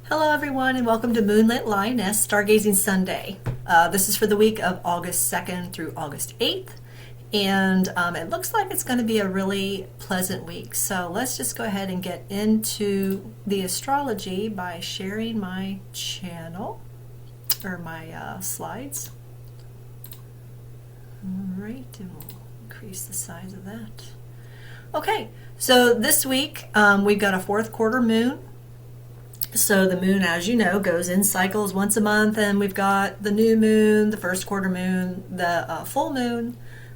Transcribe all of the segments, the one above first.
Hello everyone and welcome to Moonlit Lioness Stargazing Sunday. This is for the week of August 2nd through August 8th, and it looks like it's going to be a really pleasant week. So let's just go ahead and get into the astrology by sharing my channel or my slides. Alright, and we'll increase the size of that. Okay, so this week we've got a fourth quarter moon. So the moon, as you know, goes in cycles once a month, and we've got the new moon, the first quarter moon, the full moon,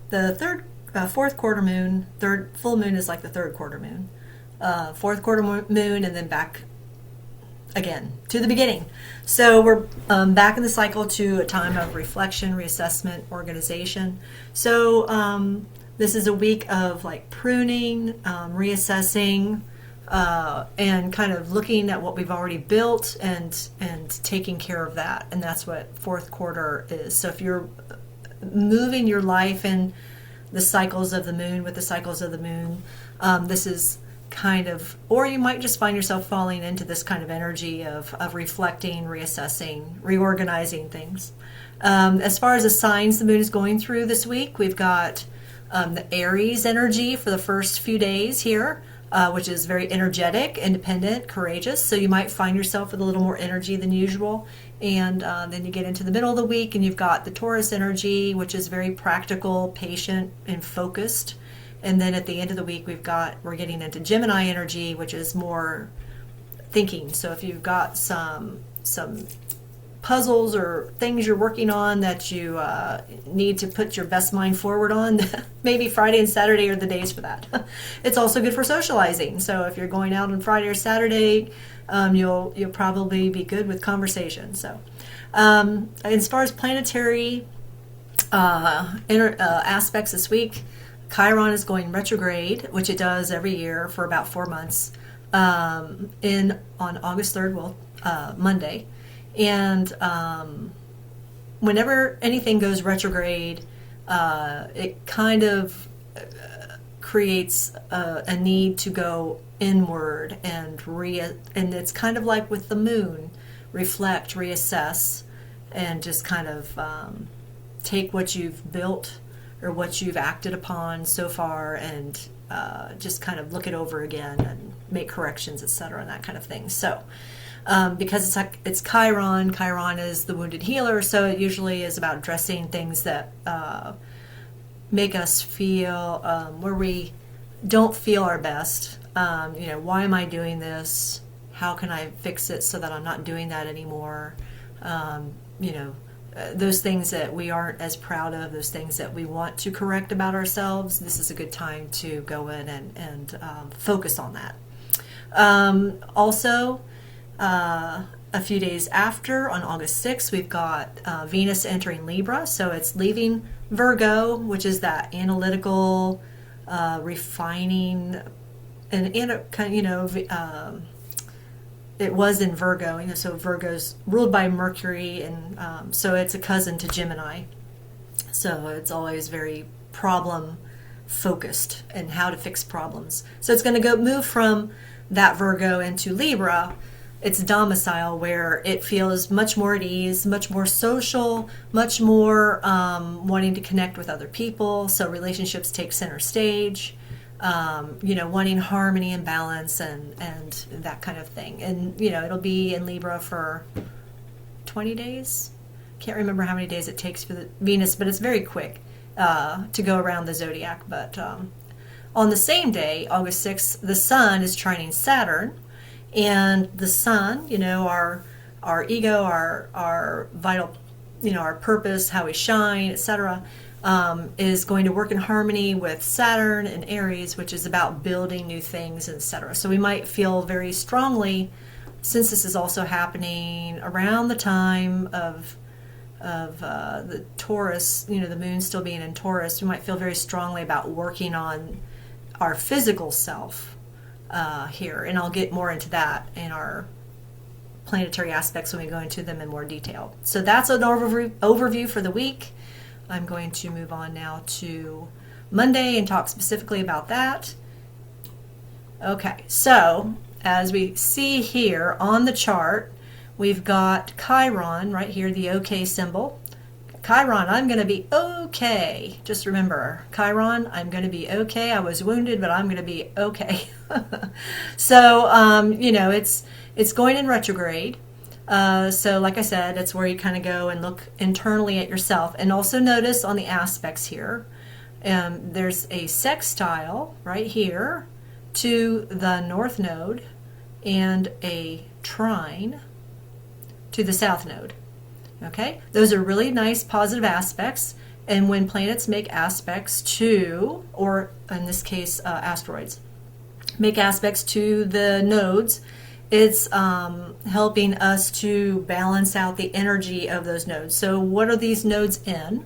the fourth quarter moon. Third full moon is like the third quarter moon, fourth quarter moon, and then back again to the beginning. So we're back in the cycle to a time of reflection, reassessment, organization. So this is a week of like pruning, reassessing. And kind of looking at what we've already built and taking care of that. And that's what fourth quarter is. So if you're moving your life in the cycles of the moon with the cycles of the moon, this is kind of, or you might just find yourself falling into this kind of energy of reflecting, reassessing, reorganizing things. As far as the signs the moon is going through this week, we've got the Aries energy for the first few days here. Which is very energetic, independent, courageous. So you might find yourself with a little more energy than usual. And then you get into the middle of the week and you've got the Taurus energy, which is very practical, patient, and focused. And then at the end of the week, we're getting into Gemini energy, which is more thinking. So if you've got some puzzles or things you're working on that you need to put your best mind forward on, maybe Friday and Saturday are the days for that. It's also good for socializing. So if you're going out on Friday or Saturday, you'll probably be good with conversation. So as far as planetary aspects this week, Chiron is going retrograde, which it does every year for about 4 months, on August 3rd, Monday. And whenever anything goes retrograde, it kind of creates a need to go inward and it's kind of like with the moon, reflect, reassess, and just kind of take what you've built or what you've acted upon so far and just kind of look it over again and make corrections, etc., and that kind of thing. So because it's Chiron is the wounded healer, so it usually is about addressing things that make us feel where we don't feel our best. Why am I doing this? How can I fix it so that I'm not doing that anymore? Those things that we aren't as proud of, those things that we want to correct about ourselves, this is a good time to go in and focus on that. Also, a few days after, on August 6th, we've got Venus entering Libra, so it's leaving Virgo, which is that analytical, refining, and it was in Virgo, so Virgo's ruled by Mercury, and so it's a cousin to Gemini, so it's always very problem focused and how to fix problems. So it's going to move from that Virgo into Libra, its domicile, where it feels much more at ease, much more social, much more wanting to connect with other people. So relationships take center stage, wanting harmony and balance and that kind of thing. And, it'll be in Libra for 20 days. Can't remember how many days it takes for the Venus, but it's very quick to go around the zodiac. But on the same day, August 6th, the Sun is trining Saturn. And the Sun, our ego, our vital, our purpose, how we shine, etc., is going to work in harmony with Saturn and Aries, which is about building new things, etc. So we might feel very strongly, since this is also happening around the time of the Taurus, the moon still being in Taurus, we might feel very strongly about working on our physical self. Here, and I'll get more into that in our planetary aspects when we go into them in more detail. So that's an overview for the week. I'm going to move on now to Monday and talk specifically about that. Okay, so as we see here on the chart, we've got Chiron right here, the OK symbol. Chiron, I'm going to be okay. Just remember, Chiron, I'm going to be okay. I was wounded, but I'm going to be okay. So, you know, it's going in retrograde. So like I said, it's where you kind of go and look internally at yourself. And also notice on the aspects here, there's a sextile right here to the north node and a trine to the south node. Okay, those are really nice positive aspects, and when planets make aspects to, or in this case asteroids, make aspects to the nodes, it's helping us to balance out the energy of those nodes. So what are these nodes in?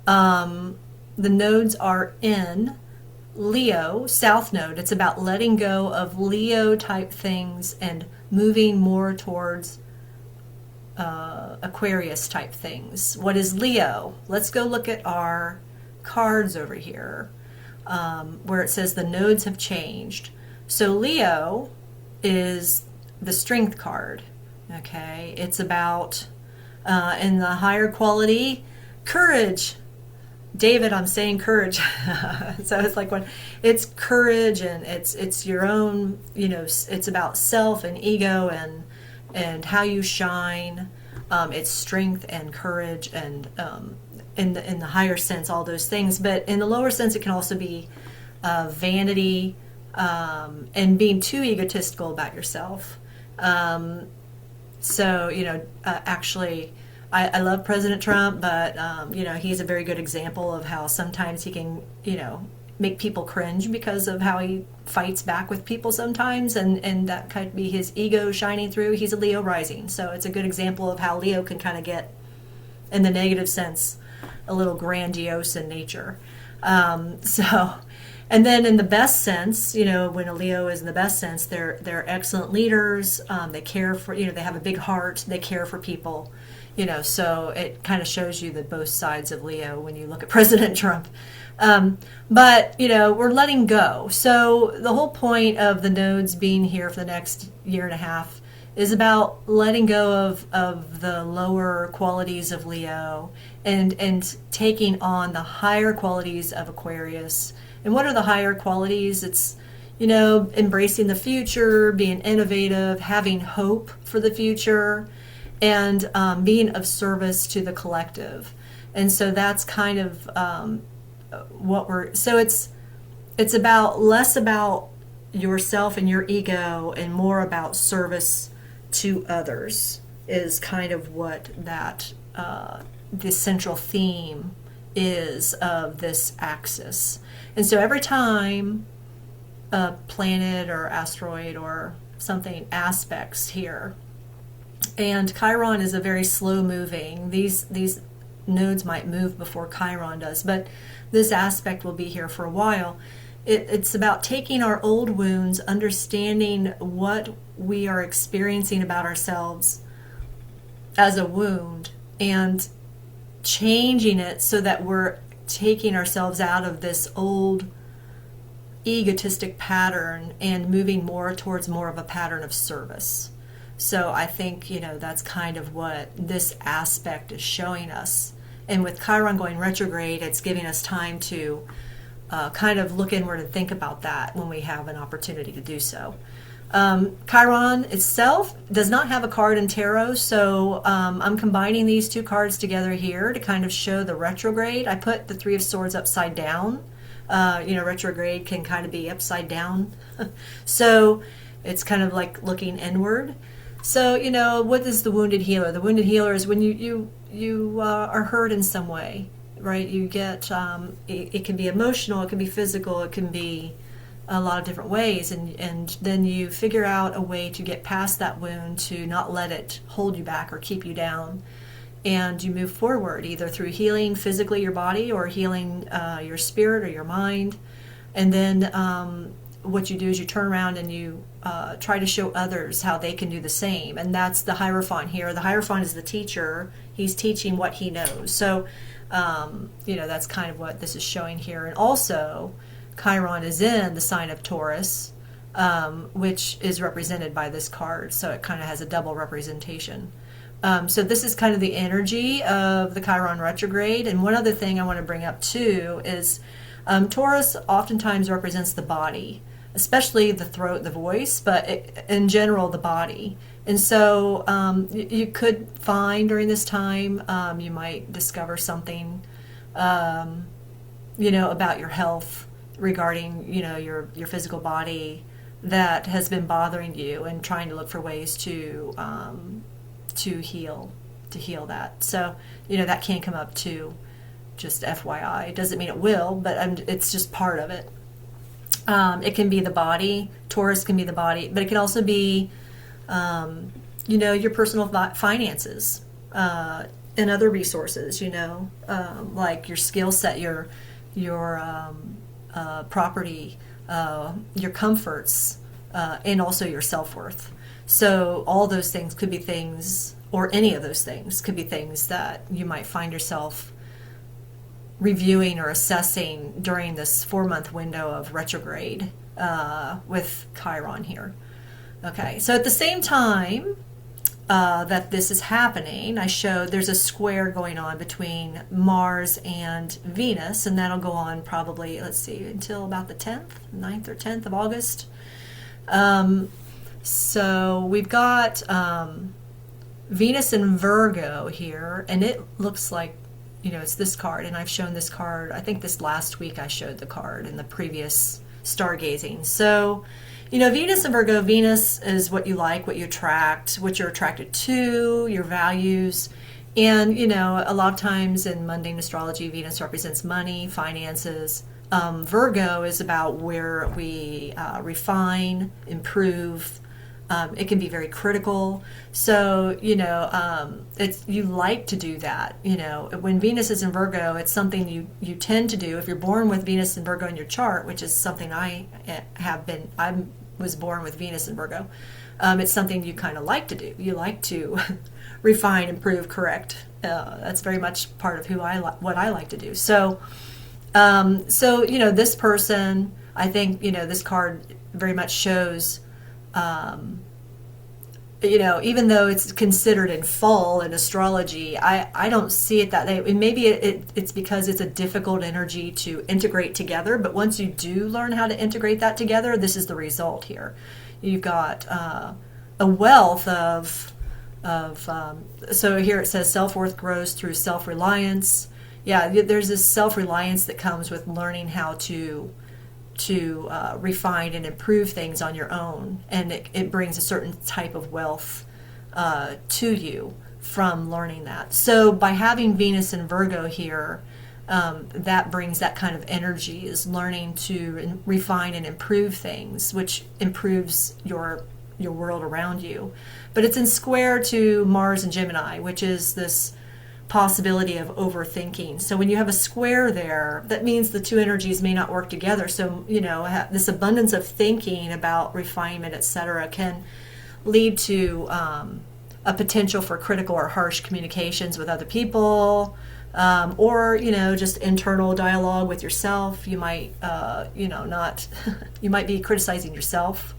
The nodes are in Leo, south node. It's about letting go of Leo type things and moving more towards Aquarius type things. What is Leo? Let's go look at our cards over here where it says the nodes have changed. So Leo is the strength card. Okay, it's about in the higher quality, courage. David, I'm saying courage. So it's like when it's courage, and it's your own, you know, it's about self and ego and how you shine. It's strength and courage, and in the higher sense, all those things. But in the lower sense, it can also be vanity and being too egotistical about yourself. So, you know, actually, I love President Trump, but, you know, he's a very good example of how sometimes he can, you know, make people cringe because of how he fights back with people sometimes, and that could be his ego shining through. He's a Leo rising, so it's a good example of how Leo can kind of get, in the negative sense, a little grandiose in nature. So, and then in the best sense, you know, when a Leo is in the best sense, they're excellent leaders. They care for, you know, they have a big heart. They care for people, you know. So it kind of shows you the both sides of Leo when you look at President Trump. But, you know, we're letting go. So the whole point of the nodes being here for the next year and a half is about letting go of the lower qualities of Leo and taking on the higher qualities of Aquarius. And what are the higher qualities? It's, you know, embracing the future, being innovative, having hope for the future, and being of service to the collective. And so that's kind of what we're, so it's about less about yourself and your ego and more about service to others is kind of what that the central theme is of this axis. And so every time a planet or asteroid or something aspects here, and Chiron is a very slow moving, these nodes might move before Chiron does, but this aspect will be here for a while. It's about taking our old wounds, understanding what we are experiencing about ourselves as a wound, and changing it so that we're taking ourselves out of this old egotistic pattern and moving more towards more of a pattern of service. So I think, you know, that's kind of what this aspect is showing us. And with Chiron going retrograde, it's giving us time to kind of look inward and think about that when we have an opportunity to do so. Chiron itself does not have a card in tarot, so I'm combining these two cards together here to kind of show the retrograde. I put the Three of Swords upside down. You know, retrograde can kind of be upside down. So it's kind of like looking inward. So, you know, what is the wounded healer? The wounded healer is when you are hurt in some way, right? You get, it can be emotional, it can be physical, it can be a lot of different ways, and then you figure out a way to get past that wound, to not let it hold you back or keep you down, and you move forward either through healing physically your body or healing your spirit or your mind. And then what you do is you turn around and you try to show others how they can do the same, and that's the Hierophant here. The Hierophant is the teacher. He's teaching what he knows. So you know, that's kind of what this is showing here. And also Chiron is in the sign of Taurus, which is represented by this card. So it kind of has a double representation. So this is kind of the energy of the Chiron retrograde. And one other thing I want to bring up too is Taurus oftentimes represents the body, especially the throat, the voice, but in general, the body. And so you could find during this time, you might discover something, about your health regarding, your physical body that has been bothering you, and trying to look for ways to heal that. So, that can come up too, just FYI. It doesn't mean it will, but it's just part of it. It can be the body. Taurus can be the body, but it can also be, your personal finances, and other resources, like your skill set, your property, your comforts, and also your self-worth. So all those things could be things, or any of those things could be things that you might find yourself reviewing or assessing during this 4-month window of retrograde with Chiron here. Okay, so at the same time that this is happening, I showed there's a square going on between Mars and Venus, and that'll go on probably, until about the 9th or 10th of August. So we've got Venus in Virgo here, and it looks like, it's this card, and I've shown this card, I think this last week I showed the card in the previous stargazing. So, Venus in Virgo, Venus is what you like, what you attract, what you're attracted to, your values. And, a lot of times in mundane astrology, Venus represents money, finances. Virgo is about where we refine, improve. It can be very critical. So, you like to do that. When Venus is in Virgo, it's something you tend to do. If you're born with Venus in Virgo in your chart, which is something I was born with Venus in Virgo, it's something you kind of like to do. You like to refine, improve, correct. That's very much part of what I like to do. So, this person, I think, this card very much shows, even though it's considered in fall in astrology, I don't see it that way. Maybe it's because it's a difficult energy to integrate together, but once you do learn how to integrate that together, this is the result here. You've got a wealth of so here it says self-worth grows through self-reliance. Yeah, there's this self-reliance that comes with learning how to refine and improve things on your own, and it brings a certain type of wealth to you from learning that. So by having Venus in Virgo here, that brings that kind of energy, is learning to refine and improve things, which improves your world around you. But it's in square to Mars and Gemini, which is this possibility of overthinking. So when you have a square there, that means the two energies may not work together. So, this abundance of thinking about refinement, etc., can lead to a potential for critical or harsh communications with other people, or, just internal dialogue with yourself. You might, you might be criticizing yourself.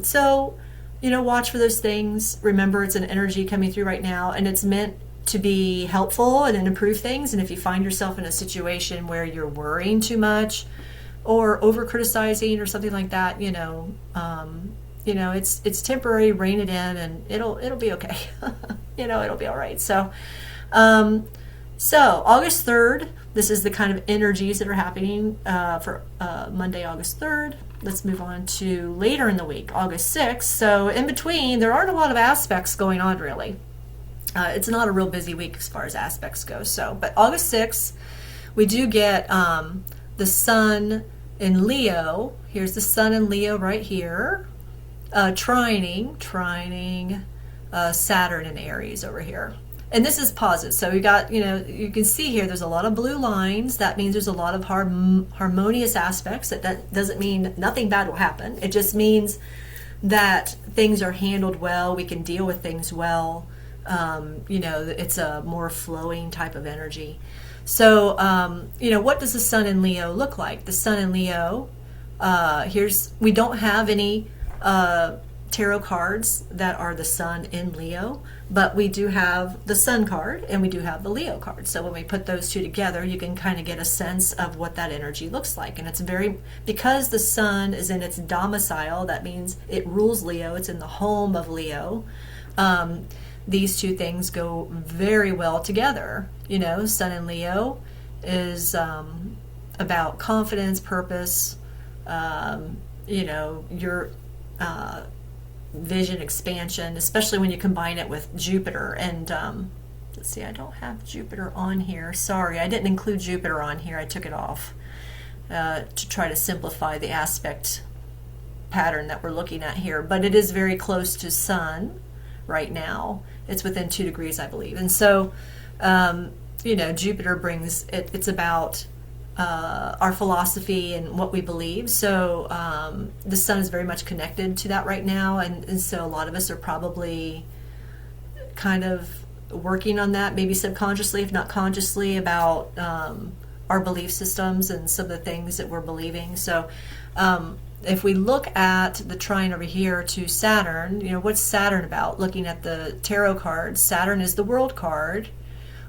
So, watch for those things. Remember, it's an energy coming through right now, and it's meant to be helpful and improve things. And if you find yourself in a situation where you're worrying too much or over criticizing or something like that, it's temporary. Rein it in, and it'll be okay. It'll be all right. So August 3rd, this is the kind of energies that are happening for Monday, August 3rd. Let's move on to later in the week, August 6th. So in between, there aren't a lot of aspects going on, really. It's not a real busy week as far as aspects go. But August 6th, we do get the Sun in Leo. Here's the Sun in Leo right here, trining Saturn in Aries over here. And this is positive. So we got, you can see here, there's a lot of blue lines. That means there's a lot of harmonious aspects. That doesn't mean nothing bad will happen. It just means that things are handled well. We can deal with things well. It's a more flowing type of energy. So, what does the Sun in Leo look like? The Sun in Leo We don't have any tarot cards that are the sun in Leo, but we do have the sun card and we do have the Leo card. So when we put those two together, you can kind of get a sense of what that energy looks like. And it's because the sun is in its domicile, that means it rules Leo, it's in the home of Leo. These two things go very well together. Sun in Leo is about confidence, purpose, your vision, expansion, especially when you combine it with Jupiter. And let's see, I don't have Jupiter on here. Sorry, I didn't include Jupiter on here. I took it off to try to simplify the aspect pattern that we're looking at here. But it is very close to Sun right now. It's within 2 degrees, I believe. And so, Jupiter brings, it's about our philosophy and what we believe. So the sun is very much connected to that right now, and so a lot of us are probably kind of working on that, maybe subconsciously, if not consciously, about our belief systems and some of the things that we're believing. So if we look at the trine over here to Saturn, what's Saturn about? Looking at the tarot cards, Saturn is the world card.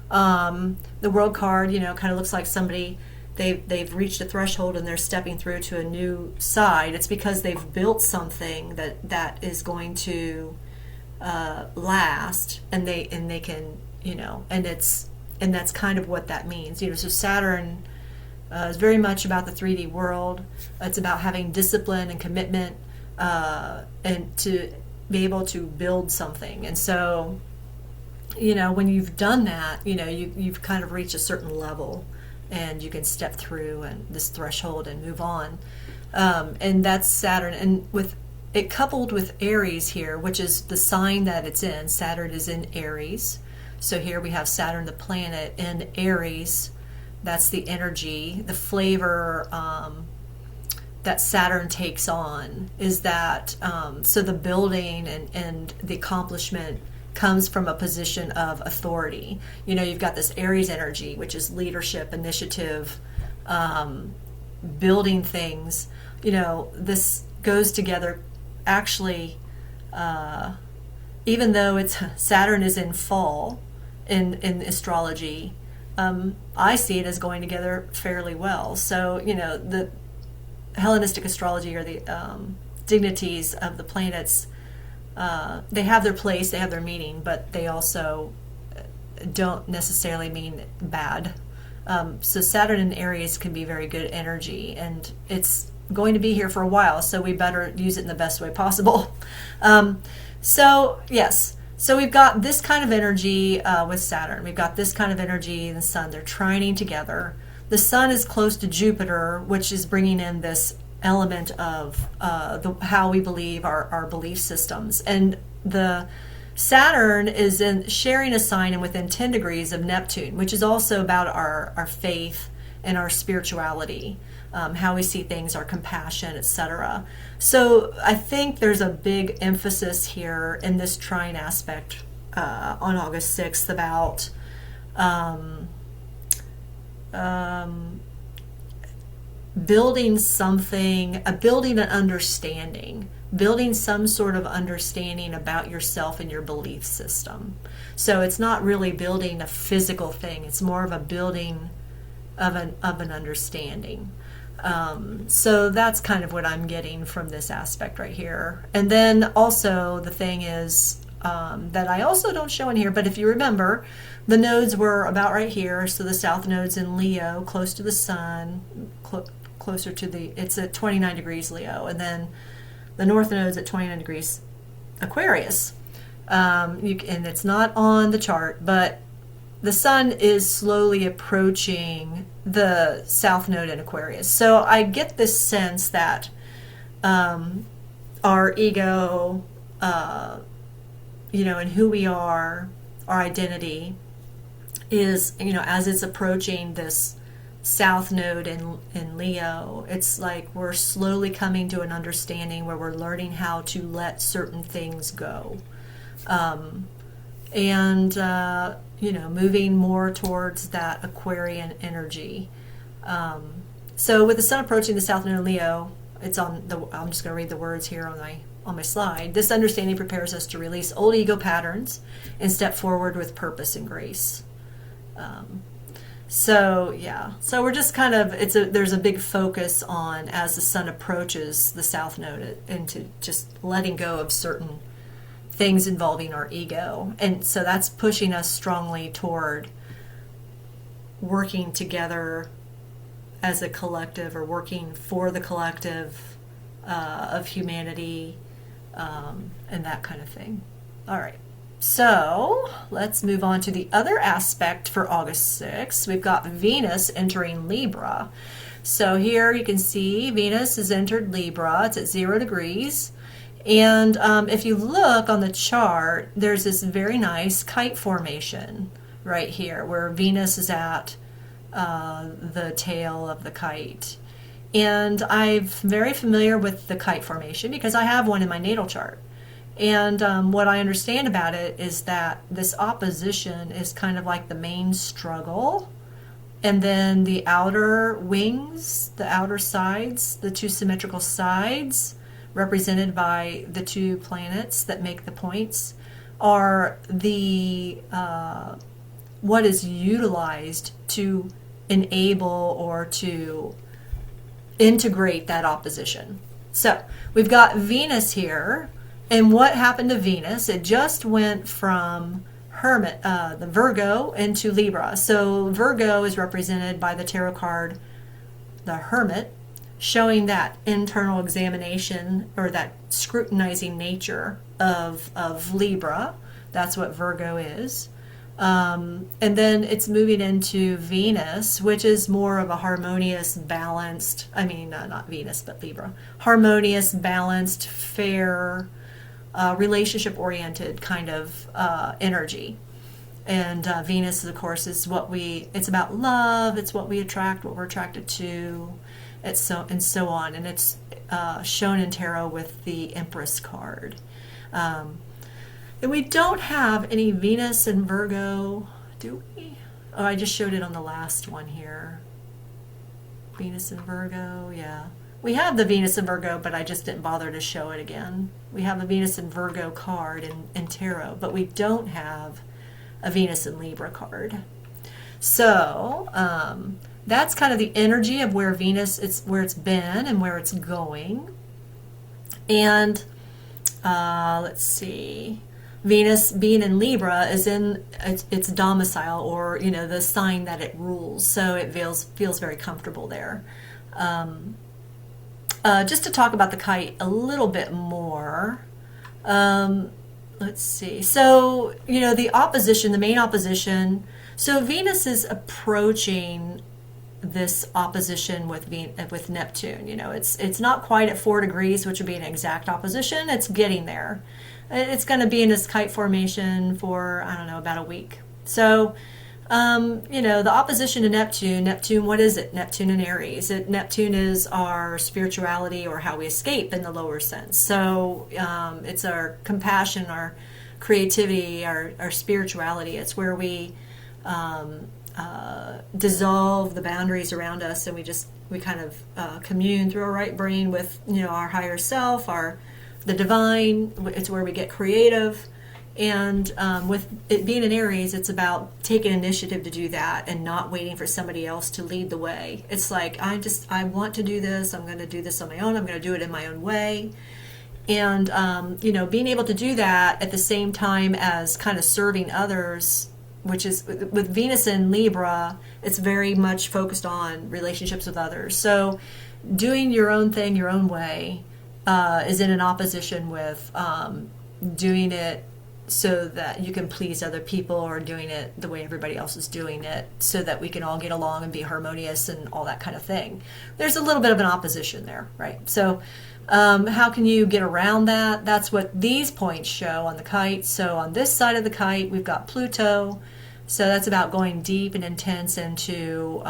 The world card, kind of looks like somebody, they've reached a threshold and they're stepping through to a new side. It's because they've built something that is going to last, and they can, and that's kind of what that means. So Saturn is very much about the 3D world. It's about having discipline and commitment, and to be able to build something. And so, when you've done that, you've kind of reached a certain level, and you can step through and this threshold and move on. And that's Saturn. And with it coupled with Aries here, which is the sign that it's in. Saturn is in Aries. So here we have Saturn, the planet, in Aries. That's the energy, the flavor that Saturn takes on is that, so the building and the accomplishment comes from a position of authority. You've got this Aries energy, which is leadership, initiative, building things. This goes together actually, even though Saturn is in fall in astrology, I see it as going together fairly well. So, the Hellenistic astrology, or the dignities of the planets, they have their place, they have their meaning, but they also don't necessarily mean bad. So Saturn in Aries can be very good energy, and it's going to be here for a while, so we better use it in the best way possible. So we've got this kind of energy with Saturn. We've got this kind of energy in the sun. They're trining together. The sun is close to Jupiter, which is bringing in this element of how we believe our belief systems. And the Saturn is sharing a sign and within 10 degrees of Neptune, which is also about our faith and our spirituality, how we see things, our compassion, etc. So I think there's a big emphasis here in this trine aspect on August 6th about building something, building an understanding, building some sort of understanding about yourself and your belief system. So it's not really building a physical thing, it's more of a building of an understanding. So that's kind of what I'm getting from this aspect right here. And then also the thing is that I also don't show in here, but if you remember, the nodes were about right here. So the south node's in Leo, close to the sun, closer to it's at 29 degrees Leo, and then the north node's at 29 degrees Aquarius. And it's not on the chart, but the sun is slowly approaching the south node in Aquarius. So I get this sense that our ego, and who we are, our identity is, as it's approaching this south node in Leo, it's like we're slowly coming to an understanding where we're learning how to let certain things go. Moving more towards that Aquarian energy. So with the sun approaching the south node in Leo, it's on the, I'm just going to read the words here on my slide. This understanding prepares us to release old ego patterns and step forward with purpose and grace. So yeah, so we're just kind of, there's a big focus on, as the sun approaches the south node, into just letting go of certain things involving our ego. And so that's pushing us strongly toward working together as a collective, or working for the collective of humanity, and that kind of thing. All right. So let's move on to the other aspect for August 6th. We've got Venus entering Libra. So here you can see Venus has entered Libra. It's at 0 degrees. And if you look on the chart, there's this very nice kite formation right here where Venus is at the tail of the kite. And I'm very familiar with the kite formation because I have one in my natal chart. And what I understand about it is that this opposition is kind of like the main struggle, and then the outer wings, the outer sides, the two symmetrical sides represented by the two planets that make the points, are the what is utilized to enable or to integrate that opposition. So we've got Venus here. And what happened to Venus? It just went from Hermit, the Virgo, into Libra. So Virgo is represented by the tarot card, the Hermit, showing that internal examination, or that scrutinizing nature of Libra. That's what Virgo is. And then it's moving into Venus, which is more of a harmonious, balanced, not Venus, but Libra. Harmonious, balanced, fair, relationship-oriented kind of energy. And Venus, of course, is it's about love, it's what we attract, what we're attracted to, and so on. And it's shown in tarot with the Empress card. And we don't have any Venus and Virgo, do we? Oh, I just showed it on the last one here. Venus and Virgo, yeah. We have the Venus and Virgo, but I just didn't bother to show it again. We have a Venus and Virgo card in tarot, but we don't have a Venus and Libra card. So that's kind of the energy of where Venus, where it's been and where it's going. And let's see, Venus being in Libra is in its domicile, or the sign that it rules. So it feels very comfortable there. Just to talk about the kite a little bit more, let's see. So, the opposition, the main opposition. So Venus is approaching this opposition with Neptune. It's not quite at 4 degrees, which would be an exact opposition. It's getting there. It's going to be in this kite formation for, about a week. So, the opposition to Neptune, what is it? Neptune and Aries. Neptune is our spirituality, or how we escape in the lower sense. So it's our compassion, our creativity, our spirituality. It's where we dissolve the boundaries around us, and we kind of commune through our right brain with our higher self, the divine. It's where we get creative. And with it being in Aries, it's about taking initiative to do that and not waiting for somebody else to lead the way. It's like, I want to do this. I'm going to do this on my own. I'm going to do it in my own way. And, being able to do that at the same time as kind of serving others, which is with Venus in Libra, it's very much focused on relationships with others. So doing your own thing, your own way, is in an opposition with doing it so that you can please other people, or doing it the way everybody else is doing it so that we can all get along and be harmonious and all that kind of thing. There's a little bit of an opposition there, right? So how can you get around that? That's what these points show on the kite. So on this side of the kite, we've got Pluto. So that's about going deep and intense into,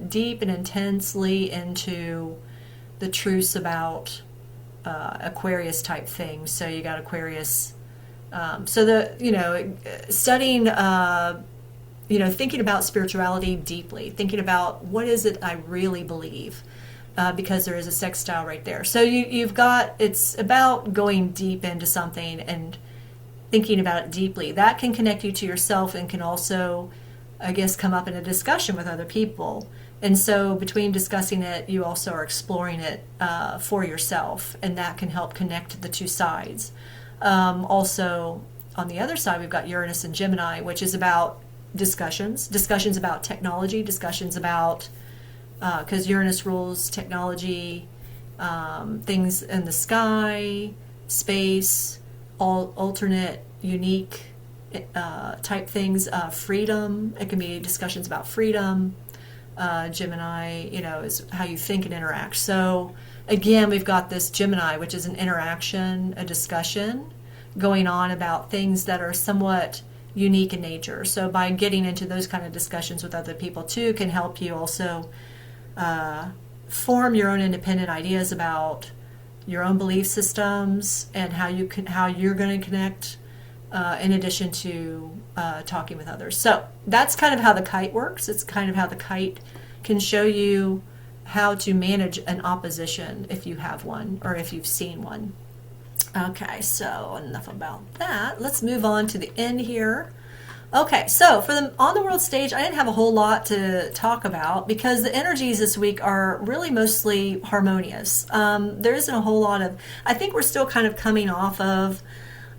deep and intensely into the truths about Aquarius type things. So you got Aquarius. Studying, thinking about spirituality deeply, thinking about what is it I really believe, because there is a sextile right there. So you've got, it's about going deep into something and thinking about it deeply. That can connect you to yourself and can also, I guess, come up in a discussion with other people. And so between discussing it, you also are exploring it for yourself, and that can help connect the two sides. Also, on the other side, we've got Uranus and Gemini, which is about discussions about technology, discussions about, because Uranus rules technology, things in the sky, space, all alternate, unique type things, freedom. It can be discussions about freedom. Gemini, is how you think and interact. So again, we've got this Gemini, which is an interaction, a discussion going on about things that are somewhat unique in nature. So by getting into those kind of discussions with other people too can help you also form your own independent ideas about your own belief systems and how you're going to connect, in addition to talking with others. So that's kind of how the kite works. It's kind of how the kite can show you how to manage an opposition if you have one or if you've seen one. Okay, so enough about that. Let's move on to the end here. Okay, so for the on the world stage, I didn't have a whole lot to talk about because the energies this week are really mostly harmonious. There isn't a whole lot of, I think we're still kind of coming off of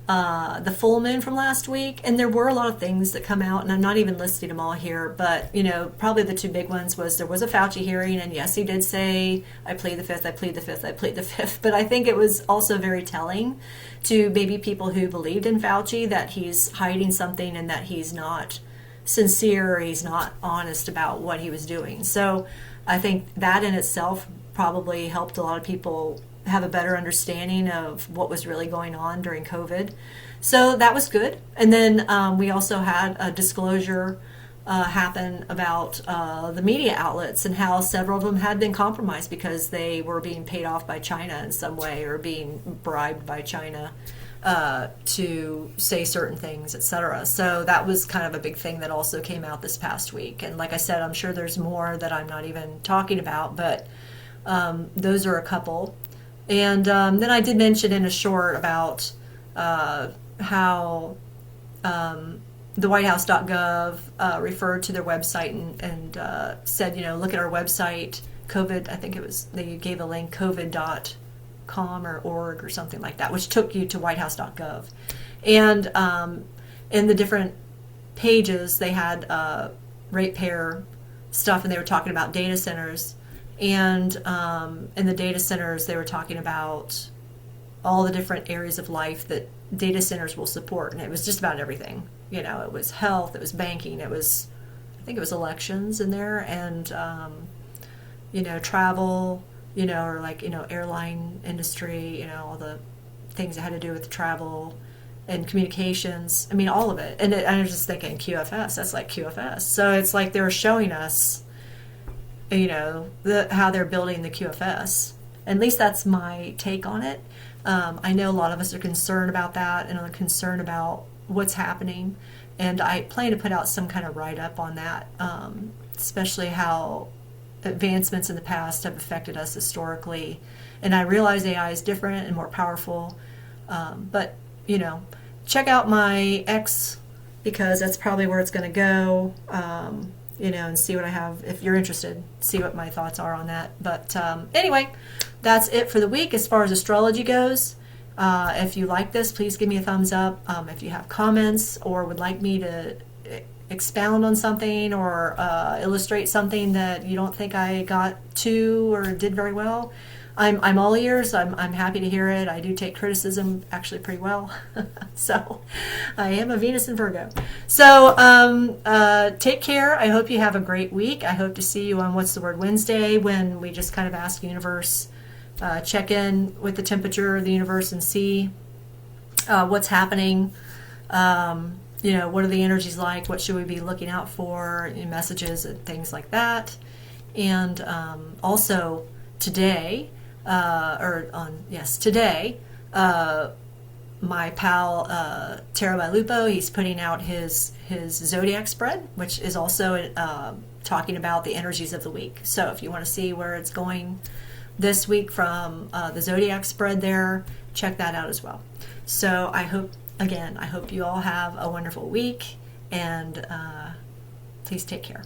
the full moon from last week, and there were a lot of things that come out, and I'm not even listing them all here, but probably the two big ones was there was a Fauci hearing, and yes, he did say, I plead the fifth, I plead the fifth, I plead the fifth, but I think it was also very telling to maybe people who believed in Fauci that he's hiding something and that he's not sincere or he's not honest about what he was doing. So I think that in itself probably helped a lot of people have a better understanding of what was really going on during COVID. So that was good. And then we also had a disclosure happen about the media outlets and how several of them had been compromised because they were being paid off by China in some way or being bribed by China to say certain things, etc. So that was kind of a big thing that also came out this past week. And like I said, I'm sure there's more that I'm not even talking about, but those are a couple. And then I did mention in a short about how the whitehouse.gov referred to their website and said, look at our website, COVID, I think it was, they gave a link, covid.com or org or something like that, which took you to whitehouse.gov. And in the different pages, they had ratepayer stuff, and they were talking about data centers. And in the data centers, they were talking about all the different areas of life that data centers will support. And it was just about everything. It was health, it was banking, I think it was elections in there, and, travel, or like, airline industry, all the things that had to do with travel and communications. I mean, all of it. And I was just thinking QFS, that's like QFS. So it's like they were showing us how they're building the QFS. At least that's my take on it. I know a lot of us are concerned about that and are concerned about what's happening. And I plan to put out some kind of write-up on that, especially how advancements in the past have affected us historically. And I realize AI is different and more powerful. But, check out my X because that's probably where it's going to go. And see what I have, if you're interested, see what my thoughts are on that. But anyway, that's it for the week as far as astrology goes. If you like this, please give me a thumbs up. If you have comments or would like me to expound on something or illustrate something that you don't think I got to or did very well, I'm all ears. I'm happy to hear it. I do take criticism actually pretty well. So I am a Venus in Virgo. So take care. I hope you have a great week. I hope to see you on What's the Word Wednesday, when we just kind of ask the universe, check in with the temperature of the universe and see what's happening. What are the energies like? What should we be looking out for? Messages and things like that. And also today, today, my pal Tarot by Lupo, he's putting out his zodiac spread, which is also talking about the energies of the week. So if you want to see where it's going this week from the zodiac spread there, check that out as well. So I hope you all have a wonderful week, and please take care.